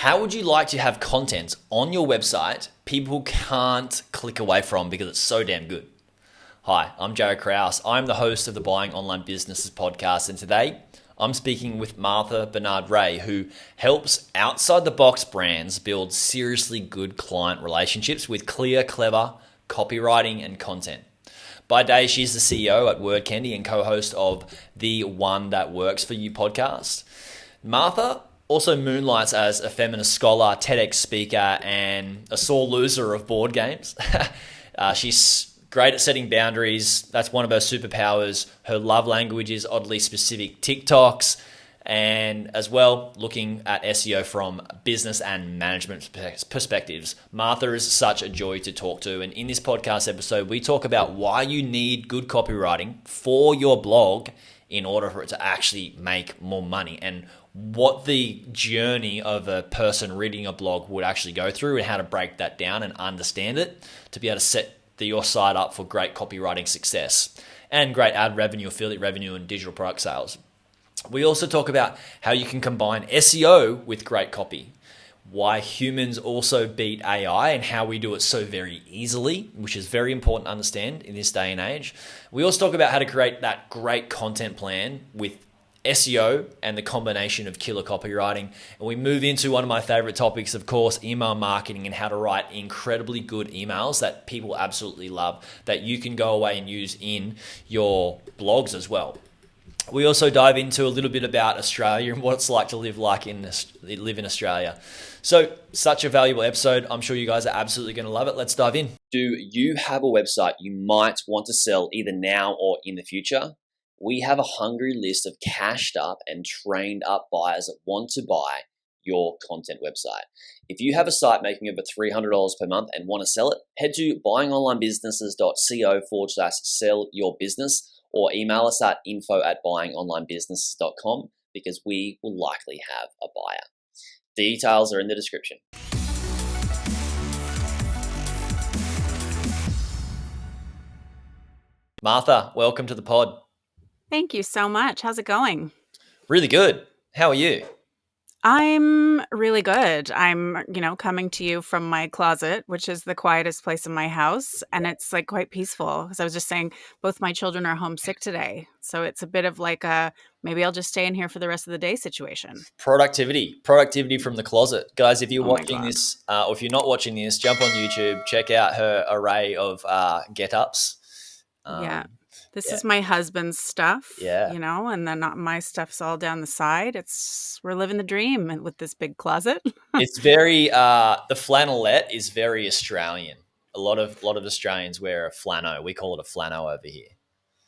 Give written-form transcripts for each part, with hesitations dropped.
How would you like to have content on your website people can't click away from because it's so damn good? Hi, I'm Jaryd Krause. I'm the host of the Buying Online Businesses podcast, and today I'm speaking with Martha Barnard-Rae, who helps outside-the-box brands build seriously good client relationships with clear, clever copywriting and content. By day, she's the CEO at WordCandy and co-host of the One That Works For You podcast. Martha also moonlights as a feminist scholar, TEDx speaker, and a sore loser of board games. She's great at setting boundaries. That's one of her superpowers. Her love language is oddly specific TikToks, and as well, looking at SEO from business and management perspectives. Martha is such a joy to talk to, and in this podcast episode, we talk about why you need good copywriting for your blog in order for it to actually make more money, and what the journey of a person reading a blog would actually go through and how to break that down and understand it to be able to set your site up for great copywriting success and great ad revenue, affiliate revenue, and digital product sales. We also talk about how you can combine SEO with great copy, why humans also beat AI and how we do it so very easily, which is very important to understand in this day and age. We also talk about how to create that great content plan with SEO and the combination of killer copywriting. And we move into one of my favorite topics, of course, email marketing and how to write incredibly good emails that people absolutely love that you can go away and use in your blogs as well. We also dive into a little bit about Australia and what it's like to live in Australia. So, such a valuable episode. I'm sure you guys are absolutely going to love it. Let's dive in. Do you have a website you might want to sell either now or in the future? We have a hungry list of cashed up and trained up buyers that want to buy your content website. If you have a site making over $300 per month and want to sell it, head to buyingonlinebusinesses.co/sell your business or email us at info@buyingonlinebusinesses.com because we will likely have a buyer. Details are in the description. Martha, welcome to the pod. Thank you so much. How's it going? Really good. How are you? I'm really good. I'm, coming to you from my closet, which is the quietest place in my house. And it's like quite peaceful. Because I was just saying, both my children are homesick today. So it's a bit of like maybe I'll just stay in here for the rest of the day situation. Productivity from the closet. Guys, if you're watching this, or if you're not watching this, jump on YouTube, check out her array of get-ups. Yeah. This is my husband's stuff, Yeah. And then my stuff's all down the side. We're living the dream with this big closet. It's very, the flannelette is very Australian. A lot of Australians wear a flannel. We call it a flannel over here.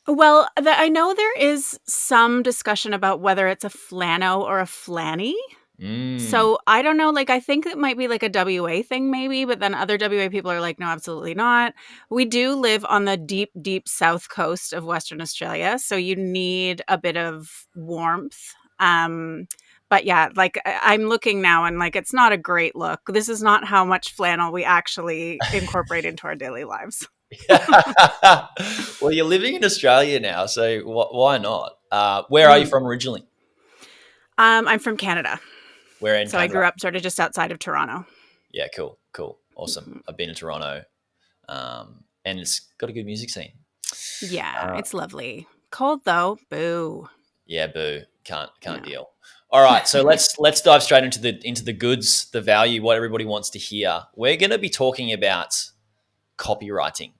Well, I know there is some discussion about whether it's a flannel or a flanny. So I don't know, I think it might be like a WA thing maybe, but then other WA people are like, no, absolutely not. We do live on the deep, deep south coast of Western Australia, so you need a bit of warmth. But yeah, I'm looking now and it's not a great look. This is not how much flannel we actually incorporate into our daily lives. Well, you're living in Australia now, so why not? Where are you from originally? I'm from Canada. Where in So Canada? I grew up sort of just outside of Toronto. Yeah, cool. Awesome. Mm-hmm. I've been to Toronto, and it's got a good music scene. Yeah, it's lovely. Cold though, boo. Yeah, boo. Can't deal. All right, so let's dive straight into the goods, the value, what everybody wants to hear. We're going to be talking about copywriting.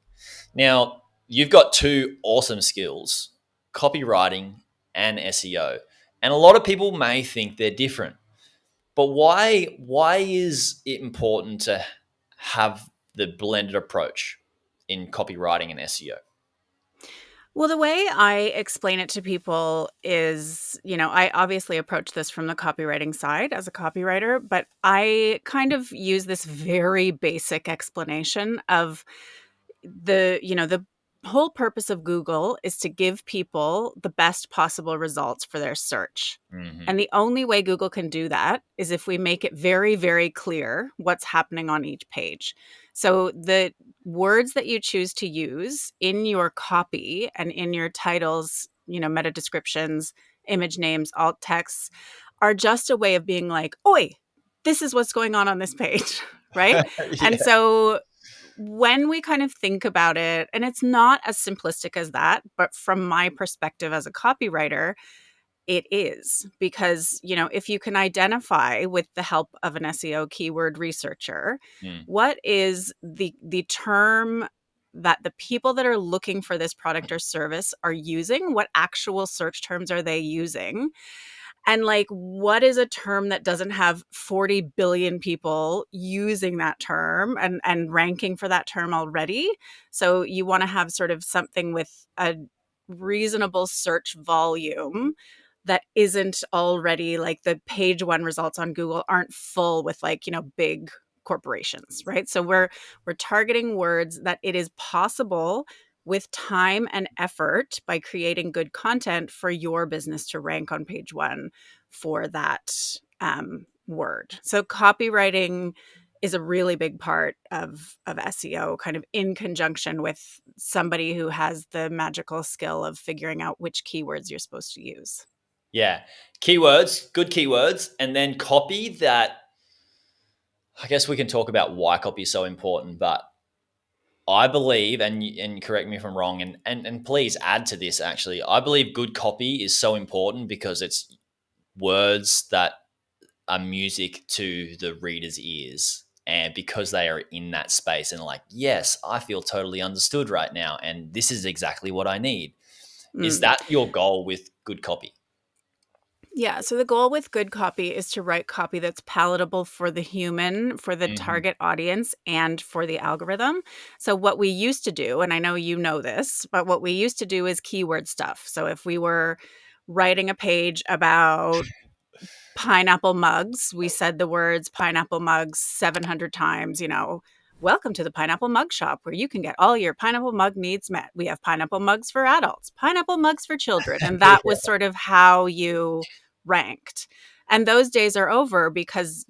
Now, you've got two awesome skills, copywriting and SEO. And a lot of people may think they're different. But why is it important to have the blended approach in copywriting and SEO? Well, the way I explain it to people is, I obviously approach this from the copywriting side as a copywriter, but I kind of use this very basic explanation of the whole purpose of Google is to give people the best possible results for their search. Mm-hmm. And the only way Google can do that is if we make it very, very clear what's happening on each page. So the words that you choose to use in your copy and in your titles, meta descriptions, image names, alt texts are just a way of being like, oi, this is what's going on this page, right? Yeah. And so when we kind of think about it, and it's not as simplistic as that, but from my perspective as a copywriter, it is because, if you can identify with the help of an SEO keyword researcher, Mm. what is the term that the people that are looking for this product or service are using, what actual search terms are they using? And like, what is a term that doesn't have 40 billion people using that term and ranking for that term already? So you want to have sort of something with a reasonable search volume that isn't already like the page one results on Google aren't full with like, big corporations, right? So we're targeting words that it is possible with time and effort by creating good content for your business to rank on page one for that word. So copywriting is a really big part of SEO, kind of in conjunction with somebody who has the magical skill of figuring out which keywords you're supposed to use. Yeah. Keywords, good keywords, and then copy that. I guess we can talk about why copy is so important, but I believe, and correct me if I'm wrong, and please add to this actually, I believe good copy is so important because it's words that are music to the reader's ears. And because they are in that space and like, yes, I feel totally understood right now. And this is exactly what I need. Is Mm. that your goal with good copy? Yeah. So the goal with good copy is to write copy that's palatable for the human, for the Mm-hmm. target audience, and for the algorithm. So what we used to do, and I know you know this, but what we used to do is keyword stuff. So if we were writing a page about pineapple mugs, we said the words pineapple mugs 700 times, welcome to the pineapple mug shop where you can get all your pineapple mug needs met. We have pineapple mugs for adults, pineapple mugs for children. And that was sort of how you ranked. And those days are over because,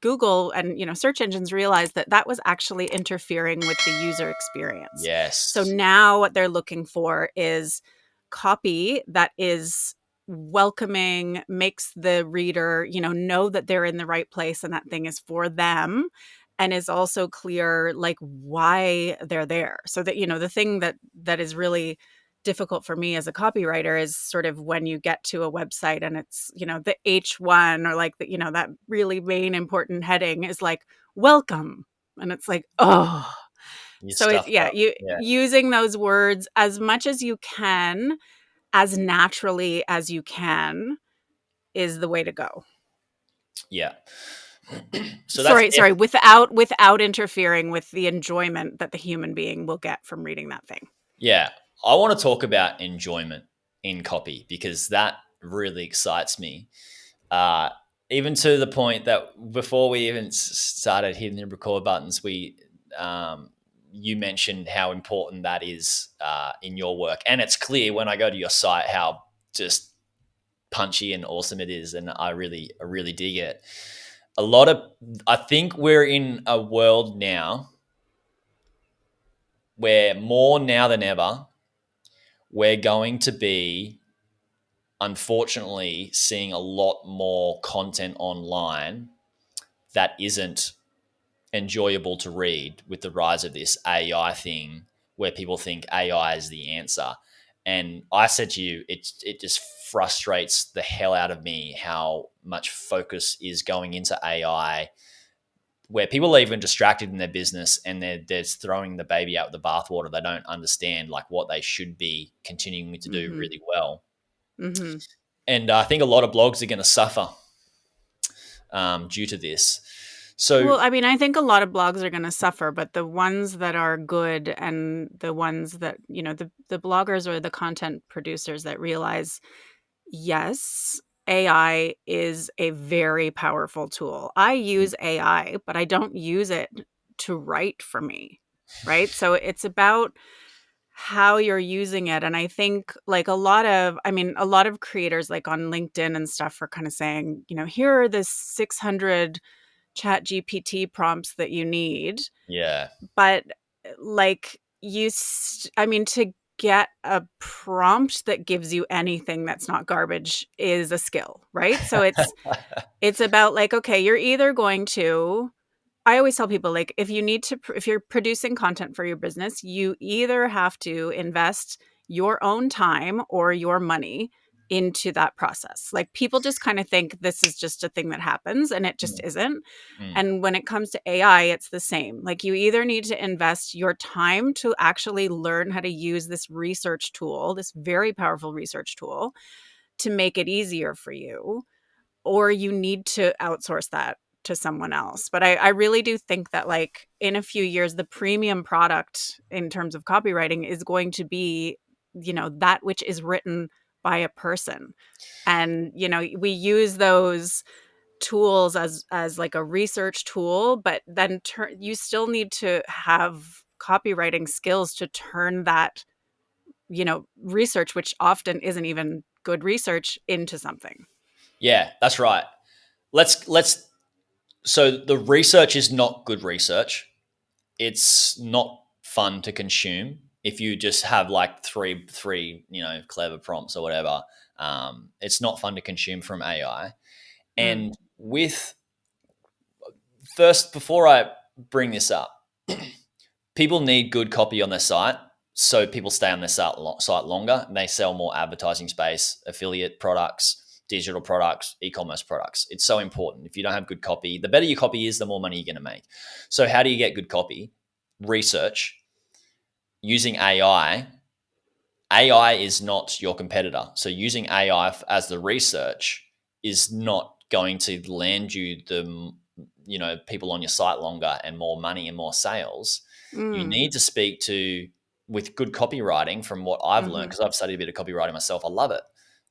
Google and, search engines realized that that was actually interfering with the user experience. So Yes. now what they're looking for is copy that is welcoming, makes the reader, know that they're in the right place and that thing is for them, and is also clear like why they're there. So that, the thing that is really difficult for me as a copywriter is sort of when you get to a website and it's, the H1 or like the, that really main important heading is like welcome. And it's like, oh. You So it's stuffed up. you Yeah. using those words as much as you can, as naturally as you can, is the way to go. Yeah. So that's Sorry, without interfering with the enjoyment that the human being will get from reading that thing. yeah. I want to talk about enjoyment in copy because that really excites me. Uh, Even to the point that before we even started hitting the record buttons, you mentioned how important that is in your work, and it's clear when I go to your site how just punchy and awesome it is, and I really dig it. I think we're in a world now where more now than ever, we're going to be unfortunately seeing a lot more content online that isn't enjoyable to read with the rise of this AI thing where people think AI is the answer. And I said to you, it just frustrates the hell out of me how much focus is going into AI where people are even distracted in their business and they're throwing the baby out with the bathwater. They don't understand like what they should be continuing to do Mm-hmm. really well. Mm-hmm. And I think a lot of blogs are going to suffer due to this. So Well, I mean, I think a lot of blogs are going to suffer, but the ones that are good and the ones that, the bloggers or the content producers that realize, yes, AI is a very powerful tool. I use AI, but I don't use it to write for me, right? So it's about how you're using it. And I think like a lot of creators like on LinkedIn and stuff are kind of saying, here are the 600 chat GPT prompts that you need. yeah, But like to get a prompt that gives you anything that's not garbage is a skill, right? So it's about like, okay, you're either going to, I always tell people, like, if you're producing content for your business, you either have to invest your own time or your money into that process. Like, people just kind of think this is just a thing that happens, and it just Mm, isn't. mm, And when it comes to AI, it's the same. Like, you either need to invest your time to actually learn how to use this research tool, this very powerful research tool, to make it easier for you, or you need to outsource that to someone else. But I really do think that, like, in a few years, the premium product in terms of copywriting is going to be, that which is written by a person. And, we use those tools as like a research tool, but then you still need to have copywriting skills to turn that, research, which often isn't even good research, into something. yeah, that's right. Let's. So the research is not good research. It's not fun to consume if you just have like three clever prompts or whatever. It's not fun to consume from AI. Mm. And with first, before I bring this up, people need good copy on their site so people stay on their site longer and they sell more advertising space, affiliate products, digital products, e-commerce products. It's so important. If you don't have good copy, the better your copy is, the more money you're going to make. So how do you get good copy? Research using AI. AI is not your competitor. So using AI as the research is not going to land you the people on your site longer and more money and more sales. You Mm. need to speak to, with good copywriting, from what I've learned, Mhm. because I've studied a bit of copywriting myself, I love it,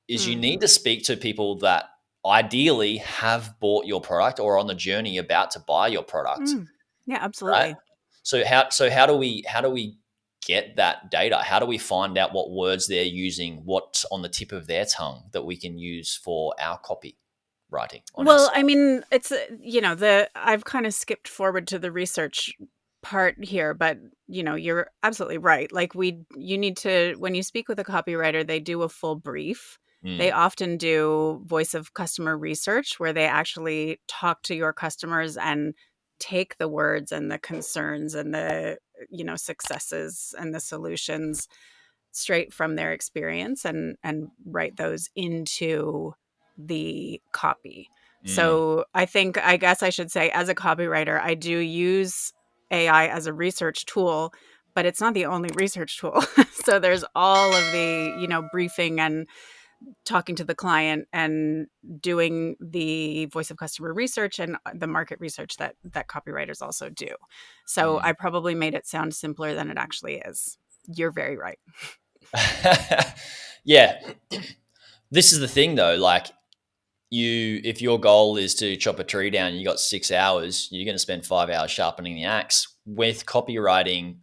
is you Mm. need to speak to people that ideally have bought your product or are on the journey about to buy your product, Mm. Yeah, right? absolutely. So how do we get that data? How do we find out what words they're using, what's on the tip of their tongue that we can use for our copy writing on our Well, site? I mean, it's the I've kind of skipped forward to the research part here, but you're absolutely right. Like, you need to, when you speak with a copywriter, they do a full brief. They Mm, often do voice of customer research, where they actually talk to your customers and take the words and the concerns and the successes and the solutions straight from their experience, and write those into the copy. mm. So I guess I should say, as a copywriter, I do use AI as a research tool, but it's not the only research tool. So there's all of the, briefing and talking to the client and doing the voice of customer research and the market research that copywriters also do. So I Mm. probably made it sound simpler than it actually is. You're very right. Yeah. This is the thing though, like, if your goal is to chop a tree down and you got 6 hours, you're going to spend 5 hours sharpening the axe. With copywriting,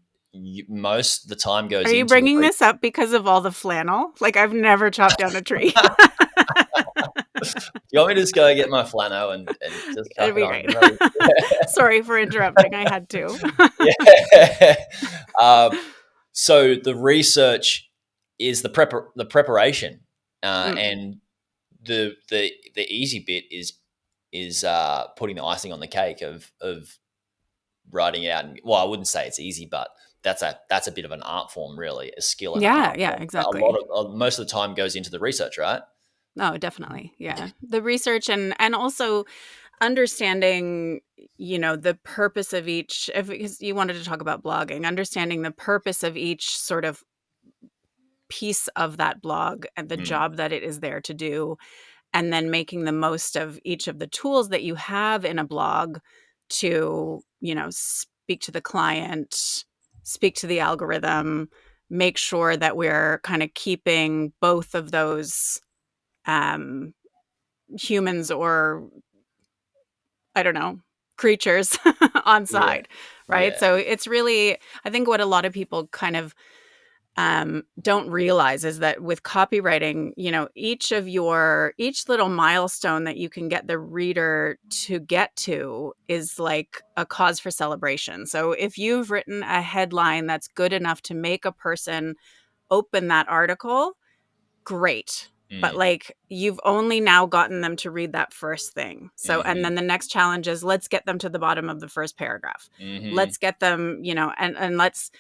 most of the time Are goes you into the bringing this up because of all the flannel? Like, I've never chopped down a tree. You want me to just go get my flannel and just chuck It'd it be on? great. Sorry for interrupting. I had to. Yeah. So the research is the preparation, Mm. and the easy bit is putting the icing on the cake of writing it out. And, well, I wouldn't say it's easy, but that's a bit of an art form, really, a skill and an Yeah, art yeah, form. But exactly. most of the time goes into the research, right? No, definitely. Yeah. The research, and also understanding, the purpose of each, if because you wanted to talk about blogging, understanding the purpose of each sort of piece of that blog and the Mm, job that it is there to do, and then making the most of each of the tools that you have in a blog to, speak to the client, speak to the algorithm, make sure that we're kind of keeping both of those um, humans, or I don't know, creatures on yeah, side, right? yeah. So it's really, I think what a lot of people kind of don't realize is that with copywriting, each little milestone that you can get the reader to get to is like a cause for celebration. So if you've written a headline that's good enough to make a person open that article, great. But like, you've only now gotten them to read that first thing. So, and then the next challenge is, let's get them to the bottom of the first paragraph. Let's get them, and let's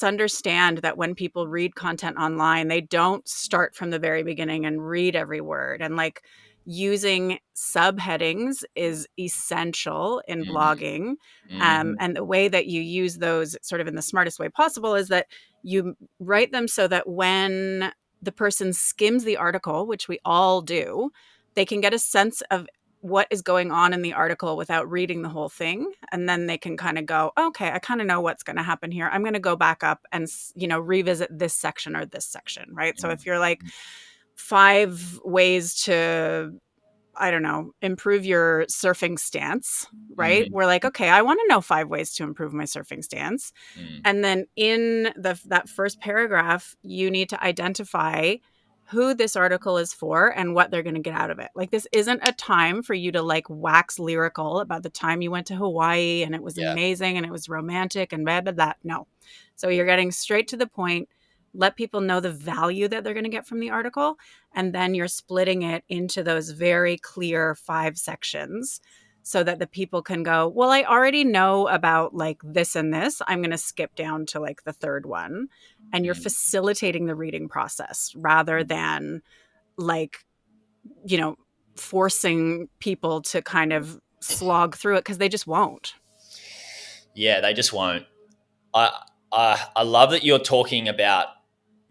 understand that when people read content online, they don't start from the very beginning and read every word. And like, using subheadings is essential in blogging. And the way that you use those sort of in the smartest way possible is that you write them so that when the person skims the article, which we all do, they can get a sense of what is going on in the article without reading the whole thing. And then they can kind of go, okay, I kind of know what's going to happen here. I'm going to go back up and, revisit this section or this section, right? So if you're like 5 ways to, I don't know, improve your surfing stance, right? We're like, okay, I want to know 5 ways to improve my surfing stance. And then in that first paragraph, you need to identify who this article is for and what they're going to get out of it. Like, this isn't a time for you to like wax lyrical about the time you went to Hawaii and it was amazing and it was romantic and blah, blah, blah. No. So you're getting straight to the point. Let people know the value that they're going to get from the article. And then you're splitting it into those very clear 5 sections so that the people can go, well, I already know about like this and this. I'm going to skip down to like the third one. And you're facilitating the reading process rather than like, forcing people to kind of slog through it, because they just won't. Yeah, they just won't. I love that you're talking about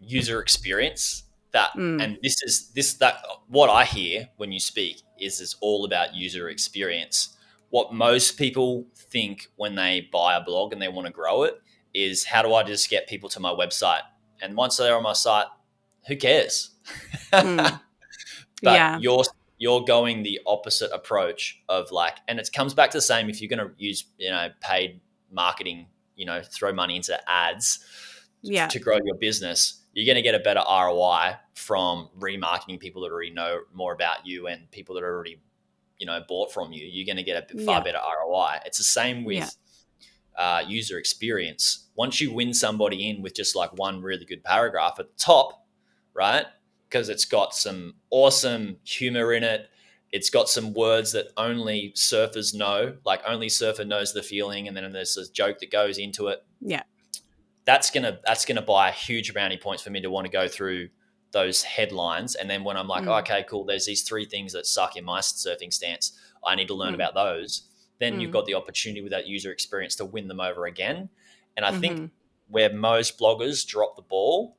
user experience. And what I hear when you speak is it's all about user experience. What most people think when they buy a blog and they want to grow it is, how do I just get people to my website? And once they're on my site, who cares? But you're going the opposite approach of like, and it comes back to the same. If you're going to use paid marketing, throw money into ads to grow your business, you're going to get a better ROI from remarketing people that already know more about you and people that are already bought from you. You're going to get a far better ROI. It's the same with user experience. Once you win somebody in with just like one really good paragraph at the top, right? Because it's got some awesome humor in it. It's got some words that only surfers know, like only surfer knows the feeling. And then there's a joke that goes into it. Yeah. That's gonna buy a huge brownie points for me to want to go through those headlines. And then when I'm like, okay, cool, there's these 3 things that suck in my surfing stance, I need to learn about those. Then you've got the opportunity with that user experience to win them over again. And I think where most bloggers drop the ball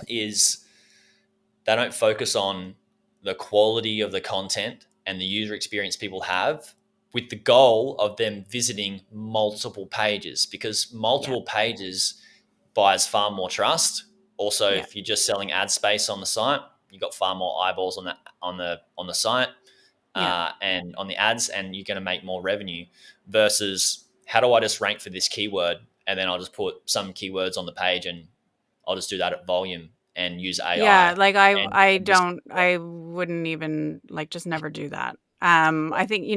is they don't focus on the quality of the content and the user experience people have, with the goal of them visiting multiple pages, because multiple pages buys far more trust. Also, if you're just selling ad space on the site, you've got far more eyeballs on the site and on the ads, and you're going to make more revenue versus, how do I just rank for this keyword? And then I'll just put some keywords on the page and I'll just do that at volume and use AI. Yeah, like I wouldn't even like, just never do that. I think,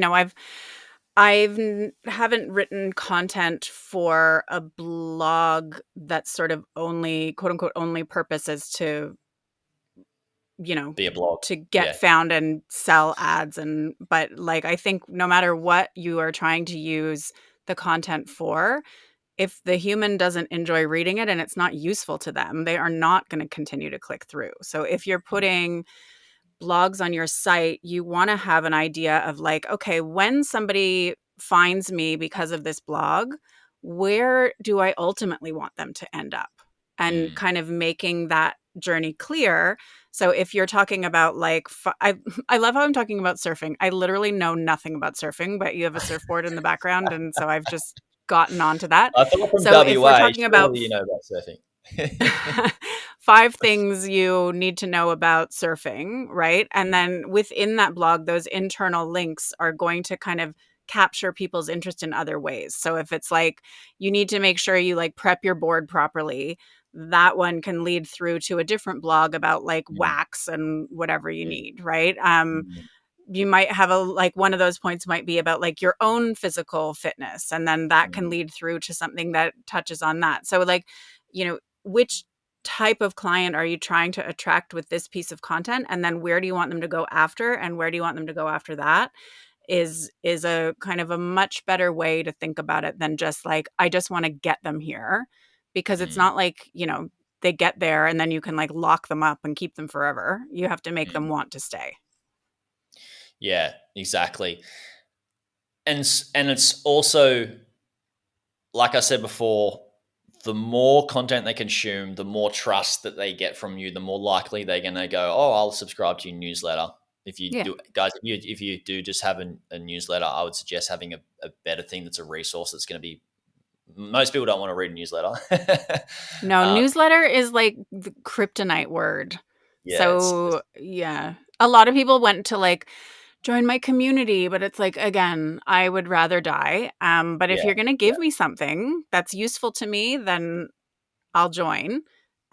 haven't written content for a blog that's sort of only, quote unquote, only purpose is to, be a blog, to get found and sell ads. But like, I think no matter what you are trying to use the content for, if the human doesn't enjoy reading it and it's not useful to them, they are not going to continue to click through. So if you're putting blogs on your site, you want to have an idea of like, okay, when somebody finds me because of this blog, where do I ultimately want them to end up? And kind of making that journey clear. So if you're talking about like, I love how I'm talking about surfing. I literally know nothing about surfing, but you have a surfboard in the background. And so I've just gotten onto that. I thought from so WA, if we're talking about, you know about surfing. 5 things you need to know about surfing, right? And then within that blog, those internal links are going to kind of capture people's interest in other ways. So if it's like, you need to make sure you like prep your board properly, that one can lead through to a different blog about like wax and whatever you need, right? You might have one of those points might be about like your own physical fitness. And then that can lead through to something that touches on that. So like, which type of client are you trying to attract with this piece of content? And then where do you want them to go after? And where do you want them to go after that? Is a kind of a much better way to think about it than just like, I just want to get them here, because it's Mm, not like, they get there and then you can like lock them up and keep them forever. You have to make them mm. want to stay. Yeah, exactly. And it's also, like I said before, the more content they consume, the more trust that they get from you, the more likely they're going to go, oh, I'll subscribe to your newsletter. If you Yeah. do, guys, if you do just have a newsletter, I would suggest having a better thing that's a resource that's going to be. Most people don't want to read a newsletter. No, uh, newsletter is like the kryptonite word. yeah, So, yeah. A lot of people went to like join my community, but it's like, again, I would rather die. But if yeah, you're going to yeah, give me something that's useful to me, then I'll join.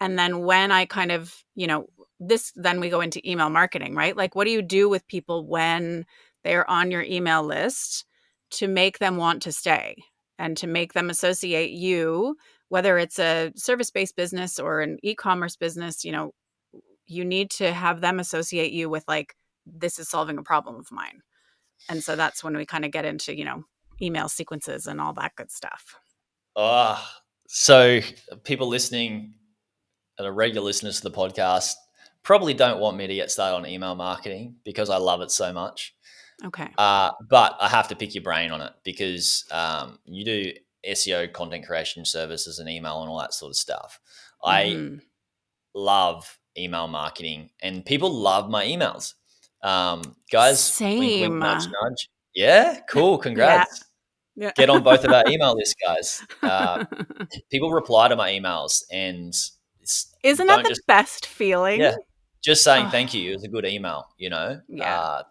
And then when I kind of, then we go into email marketing, right? Like, what do you do with people when they're on your email list to make them want to stay and to make them associate you, whether it's a service-based business or an e-commerce business, you need to have them associate you with like, this is solving a problem of mine. And so that's when we kind of get into, email sequences and all that good stuff. So people listening and a regular listeners to the podcast probably don't want me to get started on email marketing because I love it so much. Okay. But I have to pick your brain on it because you do SEO, content creation services, and email and all that sort of stuff. I Mm-hmm. love email marketing, and people love my emails. Guys, wink, wink, Same. nudge, nudge. Yeah, cool. Yeah. Congrats. Yeah. Get on both of our email lists, guys. People reply to my emails and Isn't that don't the just, best feeling? yeah, just saying Oh, thank you. It was a good email, yeah.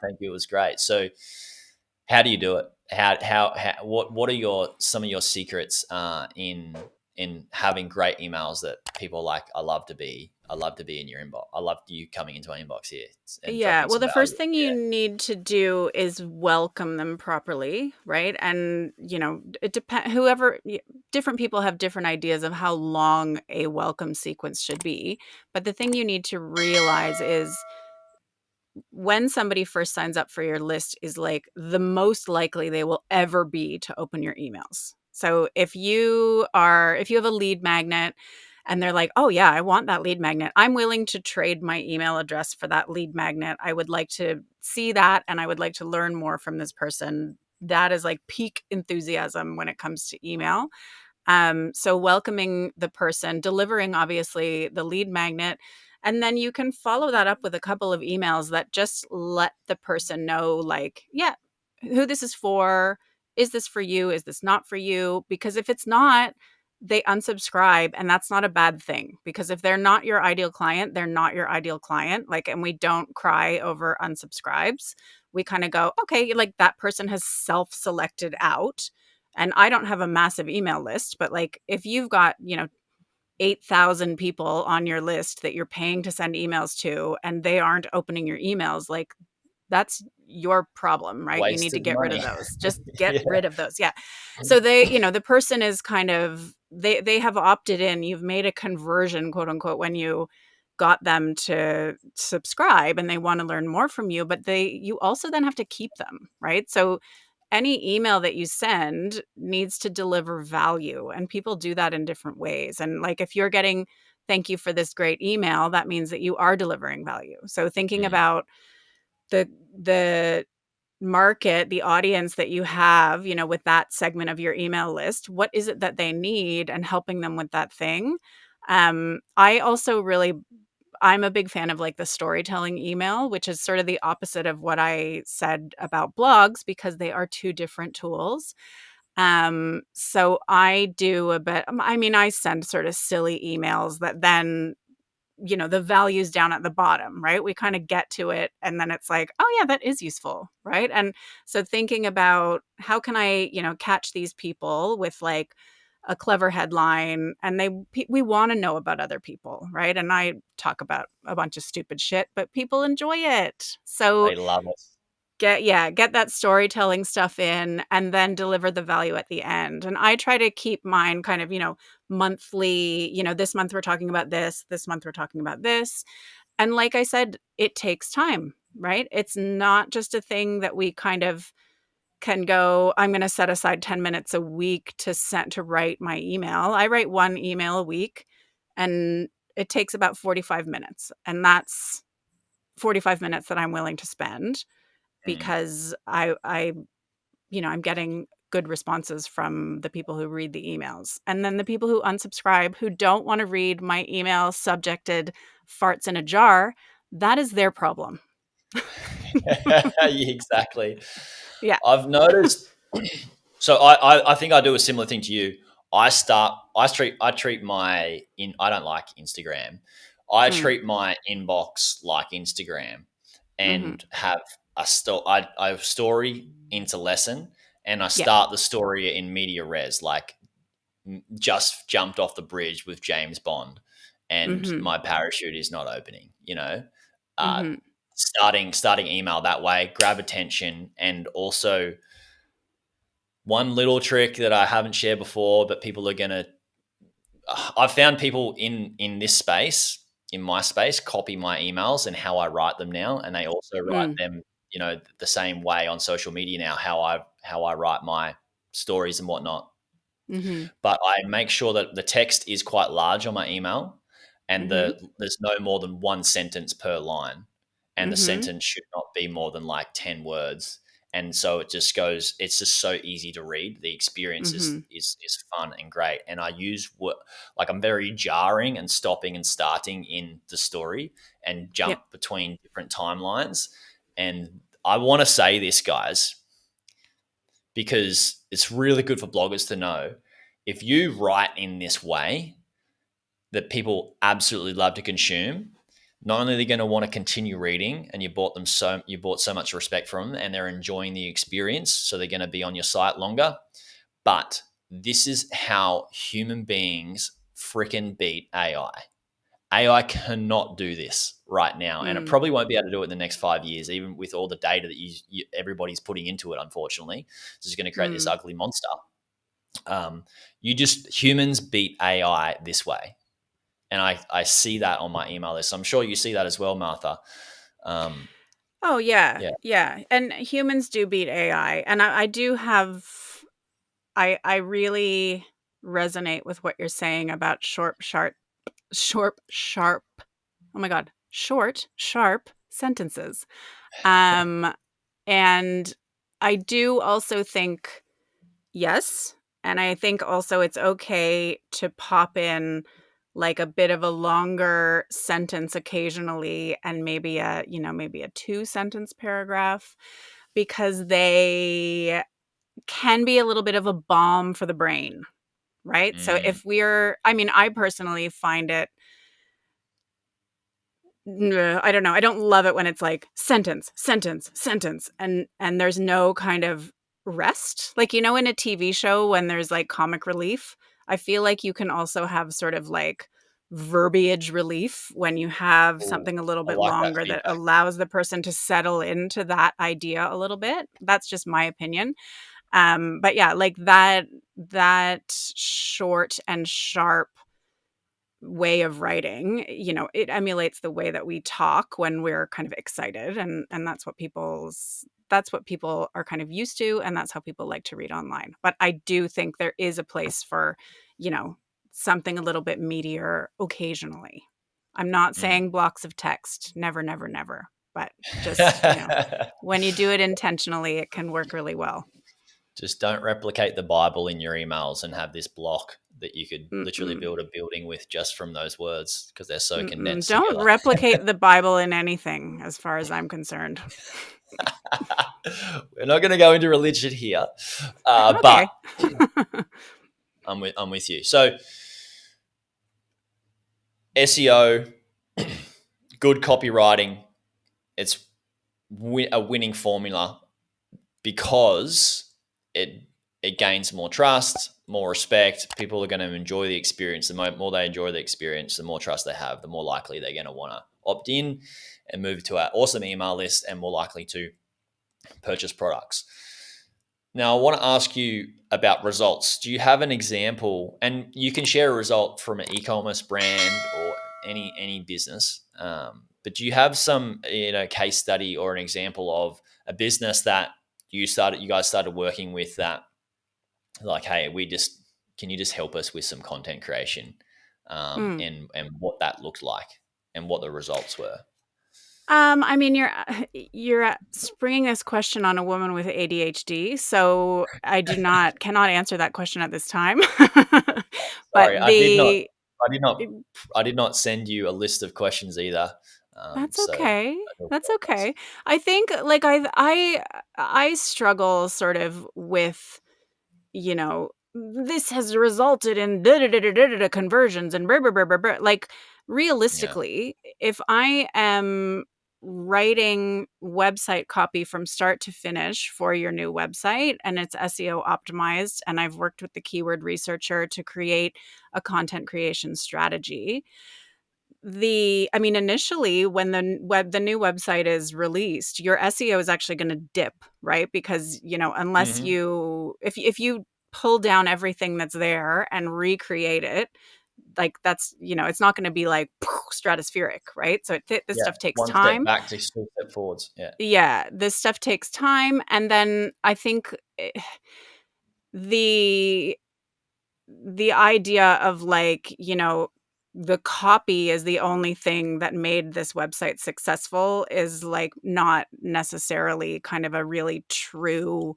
thank you. It was great. So how do you do it? What are some of your secrets in having great emails that people are like, I love to be in your inbox. I love you coming into my inbox here and Yeah. dropping Well, some the value. first thing you need to do is welcome them properly, right? And, it depends, different people have different ideas of how long a welcome sequence should be. But the thing you need to realize is when somebody first signs up for your list is like the most likely they will ever be to open your emails. So if you have a lead magnet and they're like, "Oh yeah, I want that lead magnet. I'm willing to trade my email address for that lead magnet. I would like to see that and I would like to learn more from this person." That is like peak enthusiasm when it comes to email. So welcoming the person, delivering obviously the lead magnet, and then you can follow that up with a couple of emails that just let the person know, like, yeah, who this is for. Is this for you? Is this not for you? Because if it's not, they unsubscribe, and that's not a bad thing. Because if they're not your ideal client, they're not your ideal client. Like, and we don't cry over unsubscribes. We kind of go, okay, like that person has self-selected out. And I don't have a massive email list, but like if you've got, 8,000 people on your list that you're paying to send emails to and they aren't opening your emails, like that's your problem, right? You need to Wasted get rid of money. those. Just get Yeah. rid of those. Yeah. So they, the person is kind of they have opted in. You've made a conversion, quote unquote, when you got them to subscribe and they want to learn more from you, but you also then have to keep them, right? So any email that you send needs to deliver value, and people do that in different ways. And like if you're getting thank you for this great email, that means that you are delivering value. So thinking Mm, about the market, the audience that you have, with that segment of your email list, what is it that they need, and helping them with that thing. I also really I'm a big fan of like the storytelling email, which is sort of the opposite of what I said about blogs because they are two different tools. So I do a bit, I send sort of silly emails that then, the value's down at the bottom, right? We kind of get to it and then it's like, oh yeah, that is useful, right? And so thinking about how can I, catch these people with like a clever headline, and we want to know about other people, right? And I talk about a bunch of stupid shit, but people enjoy it. So they love it. get that storytelling stuff in and then deliver the value at the end. And I try to keep mine kind of, monthly, this month we're talking about this month we're talking about this. And like I said, it takes time, right? It's not just a thing that we kind of can go, I'm going to set aside 10 minutes a week to write my email. I write one email a week and it takes about 45 minutes. And that's 45 minutes that I'm willing to spend because I'm getting good responses from the people who read the emails. And then the people who unsubscribe, who don't want to read my email subjected farts in a jar, that is their problem. Exactly. Yeah. I've noticed. So I think I do a similar thing to you. I treat my I don't like Instagram. I treat my inbox like Instagram and have I have story into lesson, and I start the story in media res, like just jumped off the bridge with James Bond and my parachute is not opening, starting email that way, grab attention. And also one little trick that I haven't shared before, but people are going to, I've found people in this space, in my space, copy my emails and how I write them now. And they also write them, the same way on social media now, how I write my stories and whatnot. But I make sure that the text is quite large on my email and there's no more than one sentence per line. And the sentence should not be more than like 10 words. And so it's just so easy to read. The experience is fun and great. And I use I'm very jarring and stopping and starting in the story and jump between different timelines. And I want to say this, guys, because it's really good for bloggers to know. If you write in this way that people absolutely love to consume, not only are they going to want to continue reading, and you bought so much respect from them and they're enjoying the experience, so they're going to be on your site longer, but this is how human beings freaking beat AI. AI cannot do this right now, and it probably won't be able to do it in the next 5 years, even with all the data that everybody's putting into it. Unfortunately, it's just going to create this ugly monster. Humans beat AI this way, and I see that on my email list. I'm sure you see that as well, Martha. Oh yeah. And humans do beat AI, and I do have. I really resonate with what you're saying about short, sharp. Oh my God, short, sharp sentences. And I do also think, yes. And I think also it's okay to pop in like a bit of a longer sentence occasionally and maybe a 2-sentence paragraph, because they can be a little bit of a balm for the brain, right? So if I personally find it, I don't know. I don't love it when it's like sentence, sentence, sentence, and there's no kind of rest. Like, in a TV show when there's like comic relief, I feel like you can also have sort of like verbiage relief when you have something a little bit like that longer that feedback. allows the person to settle into that idea a little bit. That's just my opinion. But yeah, like that short and sharp way of writing, it emulates the way that we talk when we're kind of excited, and that's what people are kind of used to, and that's how people like to read online. But I do think there is a place for, something a little bit meatier occasionally. I'm not saying blocks of text, never, never, never, but just, when you do it intentionally, it can work really well. Just don't replicate the Bible in your emails and have this block that you could literally build a building with just from those words, because they're so condensed Don't together. replicate the Bible in anything, as far as I'm concerned. We're not going to go into religion here, Okay. but I'm with you. So SEO, good copywriting, it's a winning formula because it gains more trust, more respect. People are going to enjoy the experience. The more they enjoy the experience, the more trust they have, the more likely they're going to want to opt in and move to our awesome email list, and more likely to purchase products. Now, I want to ask you about results. Do you have an example? And you can share a result from an e-commerce brand or any business. But do you have some case study or an example of a business that you guys started working with that, like, hey, can you just help us with some content creation, Mm. and what that looked like and what the results were? I mean, you're springing this question on a woman with ADHD, so I cannot answer that question at this time. But Sorry, I did not send you a list of questions either. that's So okay. I do That's apologize. okay. I think like I struggle sort of with, this has resulted in conversions and blah, blah, blah, blah, blah. Like, Yeah. realistically, if I am writing website copy from start to finish for your new website and it's SEO optimized, and I've worked with the keyword researcher to create a content creation strategy, initially when the new website is released, your SEO is actually going to dip, right? Because, unless Hmm. if you pull down everything that's there and recreate it, like that's, it's not going to be like stratospheric, right? So this Yeah. stuff takes One step time. back to two step forwards. Yeah. Yeah, this stuff takes time. And then I think the idea of like, the copy is the only thing that made this website successful is like not necessarily kind of a really true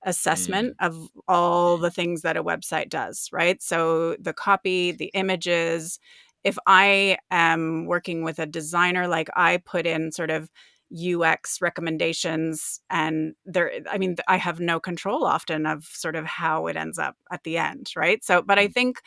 assessment Mm. of all the things that a website does, right? So the copy, the images, if I am working with a designer, like I put in sort of UX recommendations, and I have no control often of sort of how it ends up at the end, right? So, but I Mm. think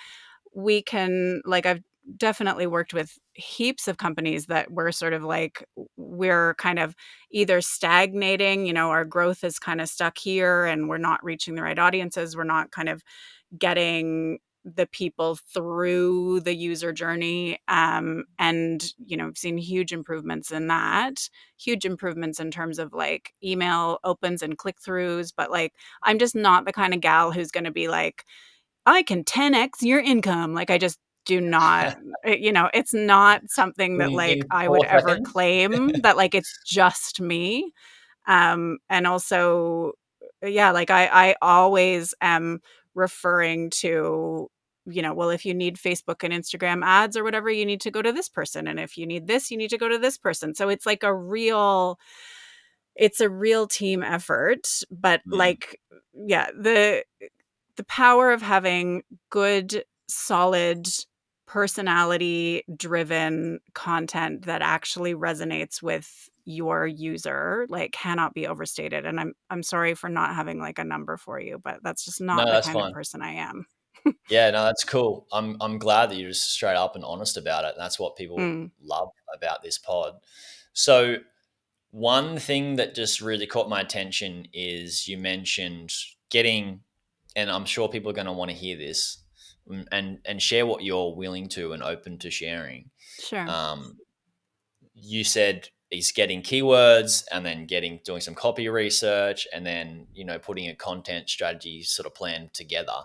we can, like, I've definitely worked with heaps of companies that we're sort of like, we're kind of either stagnating, our growth is kind of stuck here and we're not reaching the right audiences. We're not kind of getting the people through the user journey. And, I've seen huge improvements in that, huge improvements in terms of like email opens and click throughs. But like, I'm just not the kind of gal who's going to be like, I can 10x your income. Like, I just do not, it's not something that like In I would 4 ever seconds. claim that like it's just me. And also, yeah, like I always am referring to, well, if you need Facebook and Instagram ads or whatever, you need to go to this person. And if you need this, you need to go to this person. So it's like it's a real team effort. But Mm. like, yeah, the power of having good, solid, personality driven content that actually resonates with your user like cannot be overstated. And I'm sorry for not having like a number for you, but that's just No, not the that's kind of fine. person I am. Yeah, no, that's cool. I'm glad that you're just straight up and honest about it. That's what people Mm, love about this pod. So one thing that just really caught my attention is you mentioned getting, and I'm sure people are going to want to hear this, and share what you're willing to and open to sharing. sure. Um, you said he's getting keywords and then doing some copy research and then putting a content strategy sort of plan together.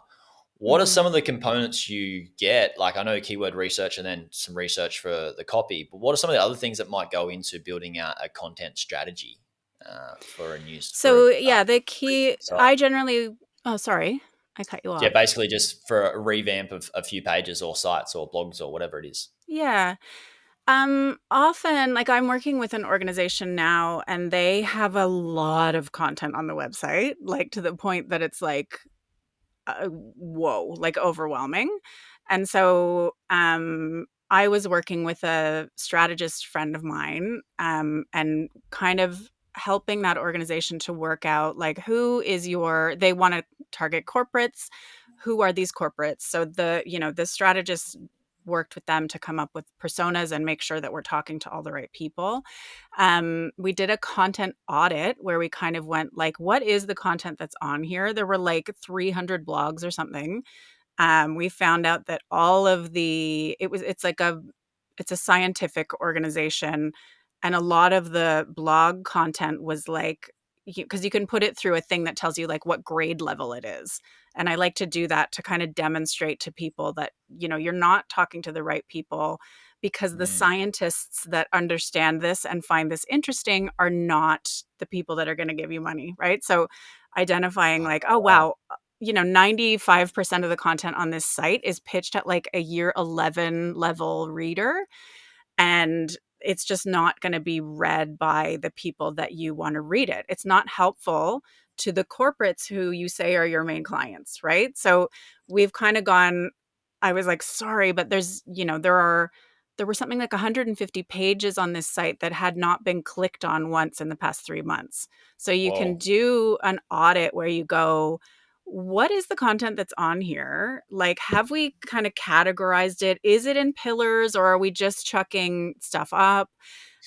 What are Hmm. some of the components you get? Like, I know keyword research and then some research for the copy, but what are some of the other things that might go into building out a content strategy for a news for So a yeah, the key site? I generally oh sorry, I cut you Yeah, off. basically just for a revamp of a few pages or sites or blogs or whatever it is. Yeah. Often, like, I'm working with an organization now, and they have a lot of content on the website, like, to the point that it's like, whoa, like, overwhelming. And so, I was working with a strategist friend of mine, and kind of helping that organization to work out, like, they wanna target corporates. Who are these corporates? So the strategist worked with them to come up with personas and make sure that we're talking to all the right people. We did a content audit where we kind of went like, what is the content that's on here? There were like 300 blogs or something. We found out that all of it's a scientific organization, and a lot of the blog content was like, because you can put it through a thing that tells you like what grade level it is. And I like to do that to kind of demonstrate to people that, you're not talking to the right people, because the scientists that understand this and find this interesting are not the people that are going to give you money, right? So identifying like, oh, wow, 95% of the content on this site is pitched at like a year 11 level reader. And it's just not going to be read by the people that you want to read it. It's not helpful to the corporates who you say are your main clients, right? So we've kind of gone, I was like, sorry, but there were something like 150 pages on this site that had not been clicked on once in the past 3 months. So you can Whoa. do an audit where you go, what is the content that's on here? Like, have we kind of categorized it? Is it in pillars, or are we just chucking stuff up?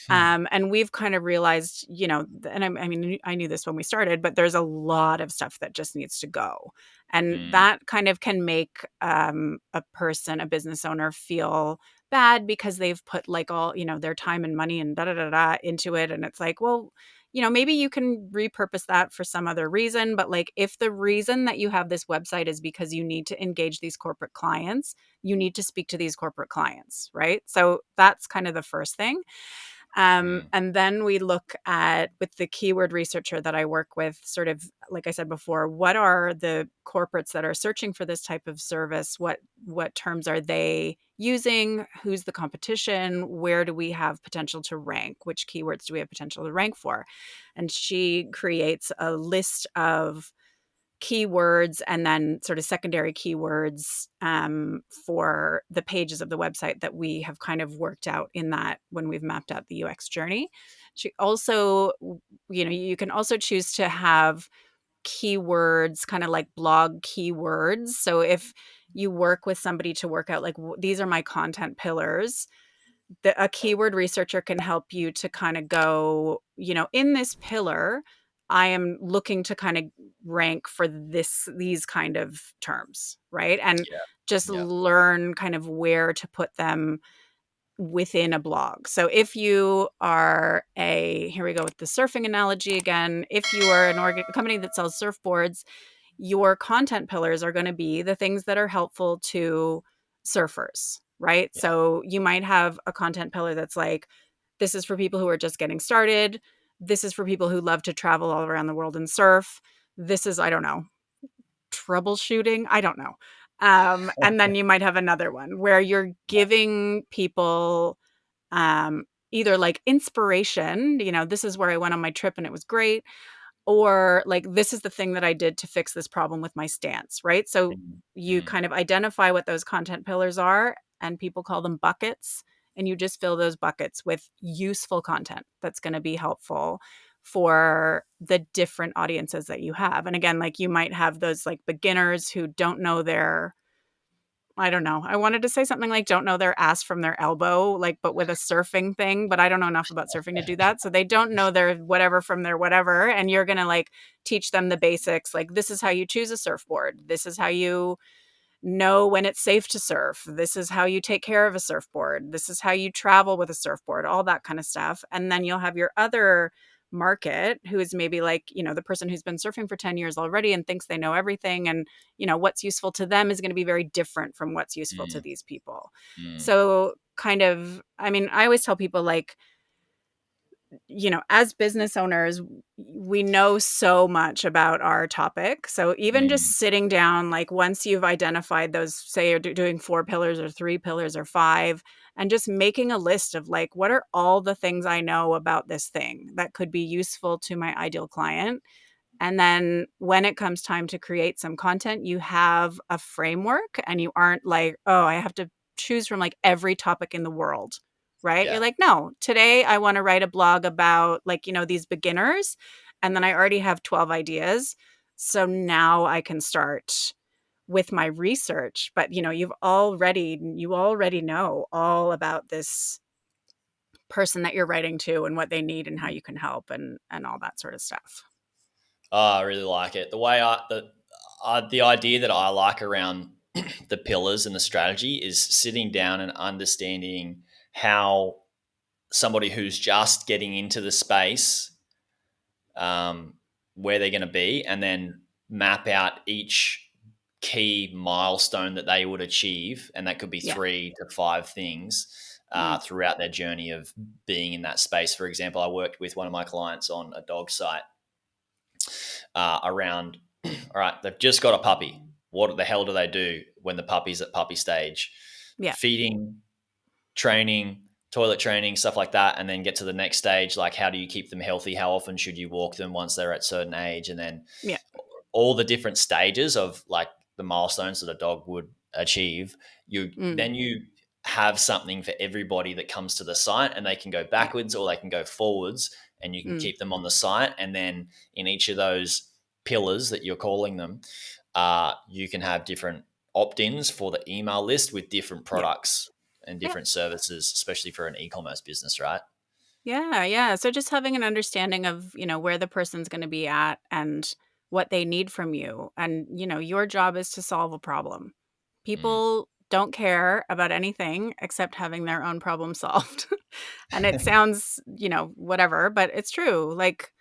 And we've kind of realized, and I mean, I knew this when we started, but there's a lot of stuff that just needs to go. And that kind of can make a person, a business owner, feel bad because they've put like all, their time and money and da da da da into it. And it's like, well, maybe you can repurpose that for some other reason. But like, if the reason that you have this website is because you need to engage these corporate clients, you need to speak to these corporate clients, right? So that's kind of the first thing. And then we look at, with the keyword researcher that I work with, sort of, like I said before, what are the corporates that are searching for this type of service? What terms are they using? Who's the competition? Where do we have potential to rank? Which keywords do we have potential to rank for? And she creates a list of keywords and then sort of secondary keywords for the pages of the website that we have kind of worked out in that when we've mapped out the UX journey. She also, you can also choose to have keywords, kind of like blog keywords. So if you work with somebody to work out like, these are my content pillars, a keyword researcher can help you to kind of go, in this pillar, I am looking to kind of rank for these kind of terms, right? And Yeah. just Yeah. learn kind of where to put them within a blog. So if you are here we go with the surfing analogy again, if you are a company that sells surfboards, your content pillars are going to be the things that are helpful to surfers, right? Yeah. So you might have a content pillar that's like, this is for people who are just getting started. This is for people who love to travel all around the world and surf. This is, I don't know, troubleshooting. I don't know. And then you might have another one where you're giving people either like inspiration, this is where I went on my trip and it was great, or like, this is the thing that I did to fix this problem with my stance, right? So you kind of identify what those content pillars are, and people call them buckets. And you just fill those buckets with useful content that's going to be helpful for the different audiences that you have. And again, like, you might have those like beginners who don't know I don't know. I wanted to say something like don't know their ass from their elbow, like, but with a surfing thing, but I don't know enough about surfing to do that. So they don't know their whatever from their whatever. And you're going to like teach them the basics. Like, this is how you choose a surfboard. This is how you know when it's safe to surf. This is how you take care of a surfboard. This is how you travel with a surfboard, all that kind of stuff. And then you'll have your other market who is maybe like, the person who's been surfing for 10 years already and thinks they know everything. And, what's useful to them is going to be very different from what's useful to these people. So kind of, I mean, I always tell people like, as business owners, we know so much about our topic. So even just sitting down, like, once you've identified those, say you're doing 4 pillars or 3 pillars or 5, and just making a list of like, what are all the things I know about this thing that could be useful to my ideal client? And then when it comes time to create some content, you have a framework and you aren't like, oh, I have to choose from like every topic in the world, right? Yeah. You're like, no, today I want to write a blog about like, these beginners. And then I already have 12 ideas. So now I can start with my research. But, you already know all about this person that you're writing to and what they need and how you can help and all that sort of stuff. Oh, I really like it. The idea that I like around the pillars and the strategy is sitting down and understanding how somebody who's just getting into the space where they're going to be and then map out each key milestone that they would achieve. And that could be 3 to 5 things throughout their journey of being in that space. For example, I worked with one of my clients on a dog site around, all right, they've just got a puppy. What the hell do they do when the puppy's at puppy stage? Yeah. Feeding, training, toilet training, stuff like that. And then get to the next stage. Like, how do you keep them healthy? How often should you walk them once they're at a certain age? And then all the different stages of like the milestones that a dog would achieve. Then you have something for everybody that comes to the site, and they can go backwards or they can go forwards, and you can keep them on the site. And then in each of those pillars that you're calling them, you can have different opt-ins for the email list with different products and different services, especially for an e-commerce business, right? Yeah. So just having an understanding of, where the person's going to be at and what they need from you. And, your job is to solve a problem. People don't care about anything except having their own problem solved. And it sounds, whatever, but it's true. Like,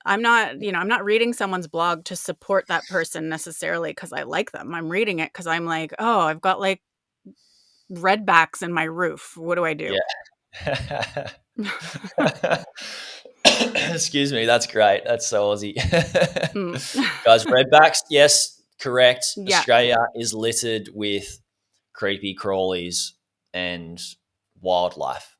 I'm not reading someone's blog to support that person necessarily because I like them. I'm reading it because I'm like, oh, I've got like redbacks in my roof. What do I do? Yeah. Excuse me. That's great. That's so Aussie. Guys, redbacks, yes, correct. Yeah. Australia is littered with creepy crawlies and wildlife.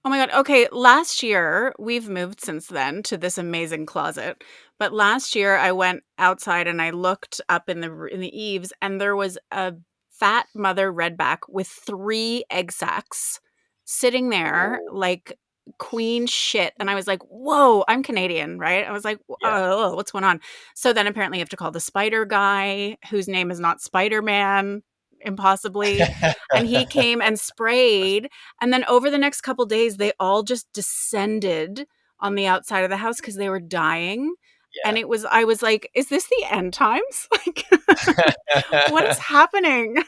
Oh my God. Okay. Last year, we've moved since then to this amazing closet. But last year I went outside and I looked up in the eaves, and there was a fat mother redback with 3 egg sacs sitting there like queen shit. And I was like, whoa, I'm Canadian, right? I was like, oh, what's going on? So then apparently you have to call the spider guy, whose name is not Spider-Man, impossibly. And he came and sprayed. And then over the next couple days, they all just descended on the outside of the house because they were dying. Yeah. And I was like, is this the end times? Like, what is happening?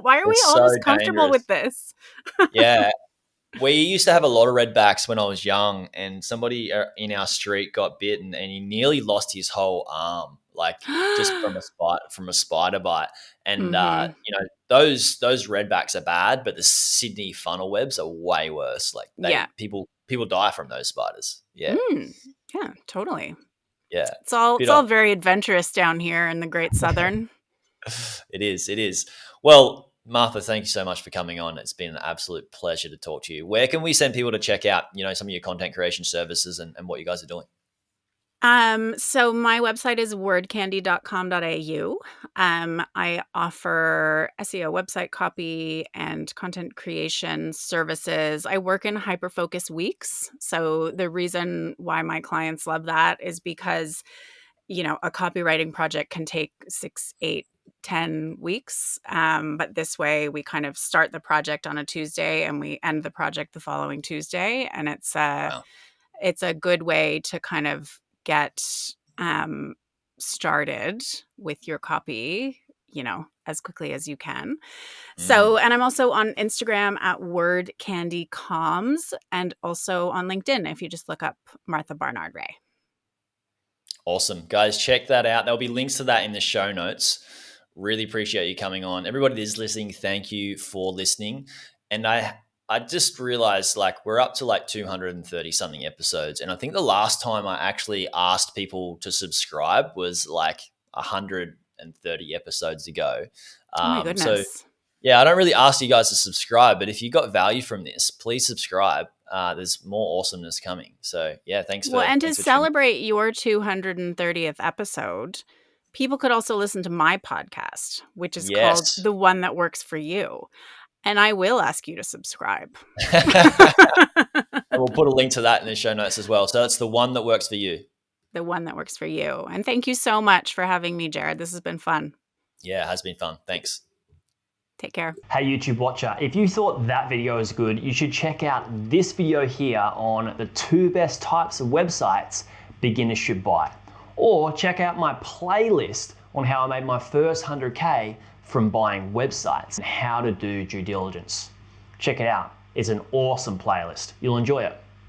Why are we all so just comfortable with this? Yeah. We used to have a lot of redbacks when I was young, and somebody in our street got bitten and he nearly lost his whole arm, like just from a spider bite. And, those redbacks are bad, but the Sydney funnel webs are way worse. Like people die from those spiders. Yeah. Yeah, totally. Yeah. It's all very adventurous down here in the Great Southern. It is. Well, Martha, thank you so much for coming on. It's been an absolute pleasure to talk to you. Where can we send people to check out, some of your content creation services and what you guys are doing? So my website is wordcandy.com.au. I offer SEO, website copy, and content creation services. I work in hyper-focus weeks. So the reason why my clients love that is because, a copywriting project can take 6, 8, 10 weeks. But this way we kind of start the project on a Tuesday and we end the project the following Tuesday. And it's a good way to kind of get started with your copy, as quickly as you can. So, and I'm also on Instagram at wordcandycoms, and also on LinkedIn if you just look up Martha Barnard-Rae. Awesome. Guys, check that out. There'll be links to that in the show notes. Really appreciate you coming on. Everybody that is listening, thank you for listening. And I just realized we're up to 230 something episodes. And I think the last time I actually asked people to subscribe was 130 episodes ago. Oh my goodness. So yeah, I don't really ask you guys to subscribe, but if you got value from this, please subscribe. There's more awesomeness coming. So yeah, thanks for to celebrate your 230th episode, people could also listen to my podcast, which is called The One That Works for You. And I will ask you to subscribe. And we'll put a link to that in the show notes as well. So it's The One That Works for You. The One That Works for You. And thank you so much for having me, Jaryd. This has been fun. Yeah, it has been fun. Thanks. Take care. Hey YouTube watcher, if you thought that video was good, you should check out this video here on the 2 best types of websites beginners should buy. Or check out my playlist on how I made my first 100K from buying websites and how to do due diligence. Check it out. It's an awesome playlist. You'll enjoy it.